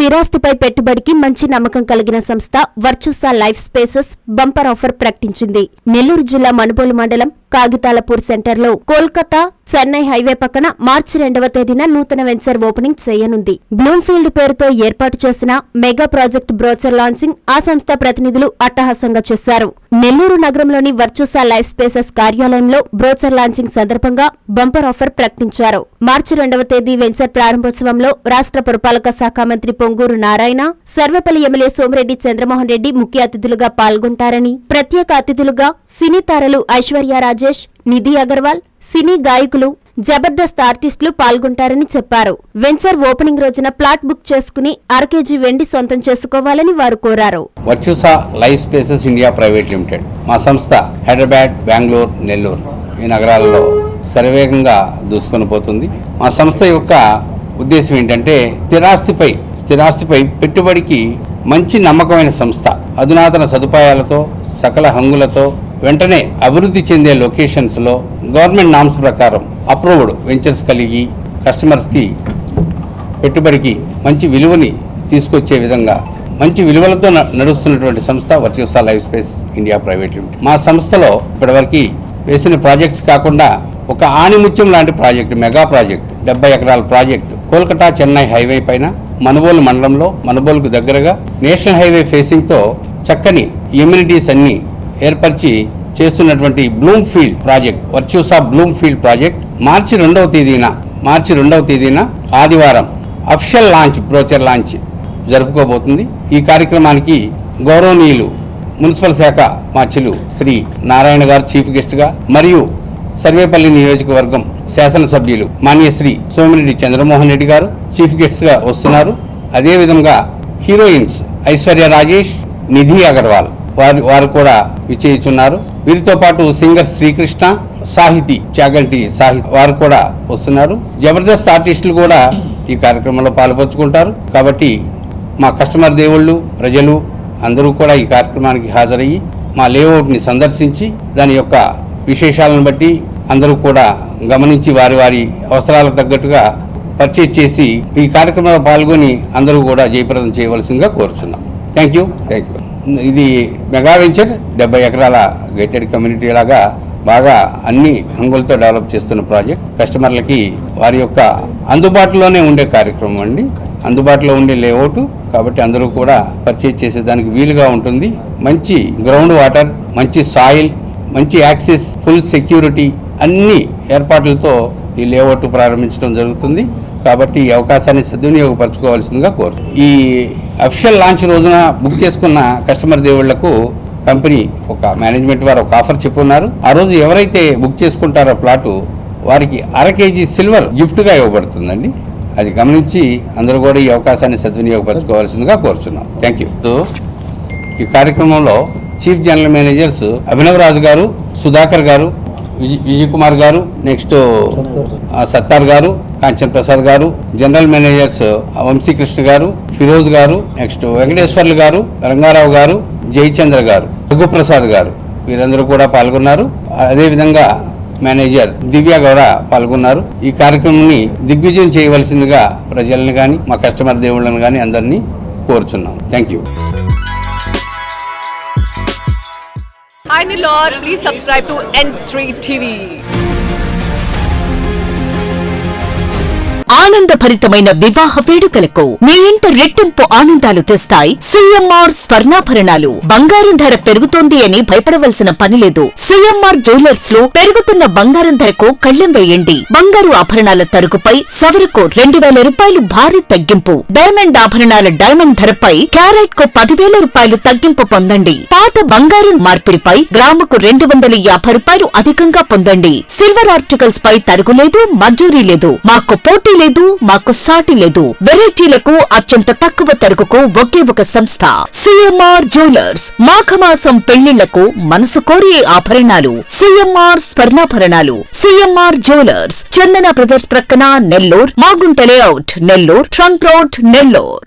స్థిరాస్తిపై పెట్టుబడికి మంచి నమ్మకం కలిగిన సంస్థ Virtusa life spaces bumper offer ప్రకటించింది. నెల్లూరు జిల్లా మనుబోలు మండలం కాగితాలపూర్ సెంటర్లో కోల్కతా చెన్నై హైవే పక్కన మార్చి 2వ తేదీన నూతన వెంచర్ ఓపెనింగ్ చేయనుంది. బ్లూమ్ఫీల్డ్ పేరుతో ఏర్పాటు చేసిన మెగా ప్రాజెక్ట్ బ్రోచర్ లాంచింగ్ ఆ సంస్థ ప్రతినిధులు అట్టహాసంగా చేశారు. నెల్లూరు నగరంలోని వర్చుసా లైఫ్ స్పేసెస్ కార్యాలయంలో బ్రోచర్ లాంచింగ్ సందర్భంగా బంపర్ ఆఫర్ ప్రకటించారు. మార్చి 2వ తేదీ వెంచర్ ప్రారంభోత్సవంలో రాష్ట్ర పురపాలక శాఖ మంత్రి పొంగూరు నారాయణ, సర్వేపల్లి ఎమ్మెల్యే సోమిరెడ్డి చంద్రమోహన్ రెడ్డి ముఖ్య అతిథులుగా పాల్గొంటారని, ప్రత్యేక అతిథులుగా సినీ తారలు ఐశ్వర్య రాజేష్, నిధి అగర్వాల్, సినీ గాయకులు, జబర్దస్త్ ఆర్టిస్టులు పాల్గొంటారని చెప్పారు. వెంచర్ ఓపెనింగ్ రోజున ప్లాట్ బుక్ చేసుకుని 1/2 kg వెండి సొంతం చేసుకోవాలని వారు కోరారు. Virtusa life spaces India private limited మా సంస్థ హైదరాబాద్, బెంగళూరు, నెల్లూరు ఈ నగరాలలో శరవేగంగా దూసుకొని పోతుంది. మా సంస్థ యొక్క ఉద్దేశం ఏంటంటే స్థిరాస్తిపై పెట్టుబడికి మంచి నమ్మకమైన సంస్థ, అధునాతన సదుపాయాలతో, సకల హంగులతో, వెంటనే అభివృద్ధి చెందే లొకేషన్స్లో గవర్నమెంట్ నామ్స్ ప్రకారం అప్రూవ్డ్ వెంచర్స్ కలిగి కస్టమర్స్కి పెట్టుబడికి మంచి విలువని తీసుకొచ్చే విధంగా మంచి విలువలతో నడుస్తున్నటువంటి సంస్థ Virtusa life space India private limited. మా సంస్థలో ఇప్పటివరకు వేసిన ప్రాజెక్ట్స్ కాకుండా ఒక ఆణిముత్యం లాంటి ప్రాజెక్టు, మెగా ప్రాజెక్ట్, 70 ఎకరాల ప్రాజెక్టు కోల్కతా చెన్నై హైవే పైన మనుబోలు మండలంలో మనుబోలుకు దగ్గరగా నేషనల్ హైవే ఫేసింగ్తో చక్కని ఎమ్యూనిటీస్ అన్ని ఏర్పరిచి చేస్తున్నటువంటి Bloomfield project, Virtusa Bloomfield project మార్చి 2వ తేదీన ఆదివారం అఫిషియల్ లాంచ్, బ్రోచర్ లాంచ్ జరుపుకోబోతుంది. ఈ కార్యక్రమానికి గౌరవనీయులు మున్సిపల్ శాఖ మార్చులు శ్రీ నారాయణ గారు చీఫ్ గెస్ట్గా, మరియు సర్వేపల్లి నియోజకవర్గం శాసనసభ్యులు మాన్యశ్రీ సోమిరెడ్డి చంద్రమోహన్ రెడ్డి గారు చీఫ్ గెస్ట్గా వస్తున్నారు. అదేవిధంగా హీరోయిన్స్ ఐశ్వర్య రాజేష్, నిధి అగర్వాల్ వారు కూడా విచ్చేయుచున్నారు. వీరితో పాటు సింగర్ శ్రీకృష్ణ, సాహితీ చాగంటి సాహితీ వారు కూడా వస్తున్నారు. జబర్దస్త్ ఆర్టిస్టులు కూడా ఈ కార్యక్రమంలో పాల్పంచుకుంటారు. కాబట్టి మా కస్టమర్ దేవుళ్ళు, ప్రజలు అందరూ కూడా ఈ కార్యక్రమానికి హాజరయ్యి మా లేఅవుట్ని సందర్శించి దాని యొక్క విశేషాలను బట్టి అందరూ కూడా గమనించి వారి వారి అవసరాలకు తగ్గట్టుగా పర్చేజ్ చేసి ఈ కార్యక్రమంలో పాల్గొని అందరూ కూడా జయప్రదం చేయవలసిందిగా కోరుచున్నాం. Thank you. ఇది మెగా వెంచర్ 70 ఎకరాల గేటెడ్ కమ్యూనిటీ లాగా బాగా అన్ని హంగులతో డెవలప్ చేస్తున్న ప్రాజెక్ట్. కస్టమర్లకి వారి యొక్క అందుబాటులోనే ఉండే కార్యక్రమం అండి, అందుబాటులో ఉండే లేఅవుట్ కాబట్టి అందరూ కూడా పర్చేజ్ చేసేదానికి వీలుగా ఉంటుంది. మంచి గ్రౌండ్ వాటర్, మంచి సాయిల్, మంచి యాక్సెస్, ఫుల్ సెక్యూరిటీ అన్ని ఏర్పాట్లతో ఈ లేఅవుట్ ప్రారంభించడం జరుగుతుంది. కాబట్టి ఈ అవకాశాన్ని సద్వినియోగపరచుకోవాల్సిందిగా కోరుతుంది. ఈ అఫిషియల్ లాంచ్ రోజున బుక్ చేసుకున్న కస్టమర్ దేవుళ్లకు కంపెనీ ఒక మేనేజ్మెంట్ వారు ఒక ఆఫర్ చెప్పున్నారు. ఆ రోజు ఎవరైతే బుక్ చేసుకుంటారో ప్లాటు వారికి 1/2 kg సిల్వర్ గిఫ్ట్గా ఇవ్వబడుతుందండి. అది గమనించి అందరూ కూడా ఈ అవకాశాన్ని సద్వినియోగపరచుకోవాల్సిందిగా కోరుచున్నాం. Thank you. ఈ కార్యక్రమంలో చీఫ్ జనరల్ మేనేజర్స్ అభినవ్ రాజు గారు, సుధాకర్ గారు, విజయ్ కుమార్ గారు, నెక్స్ట్ సత్తార్ గారు, కాంచన్ ప్రసాద్ గారు, జనరల్ మేనేజర్స్ వంశీకృష్ణ గారు, ఫిరోజ్ గారు, నెక్స్ట్ వెంకటేశ్వర్లు గారు, రంగారావు గారు, జయచంద్ర గారు, రఘుప్రసాద్ గారు వీరందరూ కూడా పాల్గొన్నారు. అదేవిధంగా మేనేజర్ దివ్య గౌడ పాల్గొన్నారు. ఈ కార్యక్రమాన్ని దిగ్విజయం చేయవలసిందిగా ప్రజలను కానీ మా కస్టమర్ దేవుళ్ళను కానీ అందరినీ కోరుచున్నాం. Thank you. Hi Nellore, please subscribe to N3 TV. ఆనందభరితమైన వివాహ వేడుకలకు మీ ఇంట రెట్టింపు ఆనందాలు తెస్తాయి సిఎంఆర్ స్వర్ణాభరణాలు. బంగారం ధర పెరుగుతోంది అని భయపడవలసిన పనిలేదు. సిఎంఆర్ జ్యువెలర్స్ లో పెరుగుతున్న బంగారం ధరకు కళ్లెం వేయండి. బంగారు ఆభరణాల తరుగుపై సవరకు 2000 రూపాయలు భారీ తగ్గింపు. డైమండ్ ఆభరణాల డైమండ్ ధరపై క్యారెట్ కు 10,000 రూపాయలు తగ్గింపు పొందండి. పాత బంగారం మార్పిడిపై గ్రాముకు 250 రూపాయలు అధికంగా పొందండి. సిల్వర్ ఆర్టికల్స్ పై తరుగులేదు, మజూరీ లేదు. మాకు పోటీ లేదు, మాకు సాటి లేదు. వెరైటీలకు అత్యంత తక్కువ తరుగుకు ఒకే ఒక సంస్థ సిఎంఆర్ జ్యువెలర్స్. మాఘమాసం పెళ్లిళ్లకు మనసు కోరే ఆభరణాలు సిఎంఆర్ స్వర్ణాభరణాలు. సిఎంఆర్ జ్యువెలర్స్, చందన బ్రదర్స్ ప్రక్కన, Nellore, Magunta layout, Nellore, trunk road, Nellore.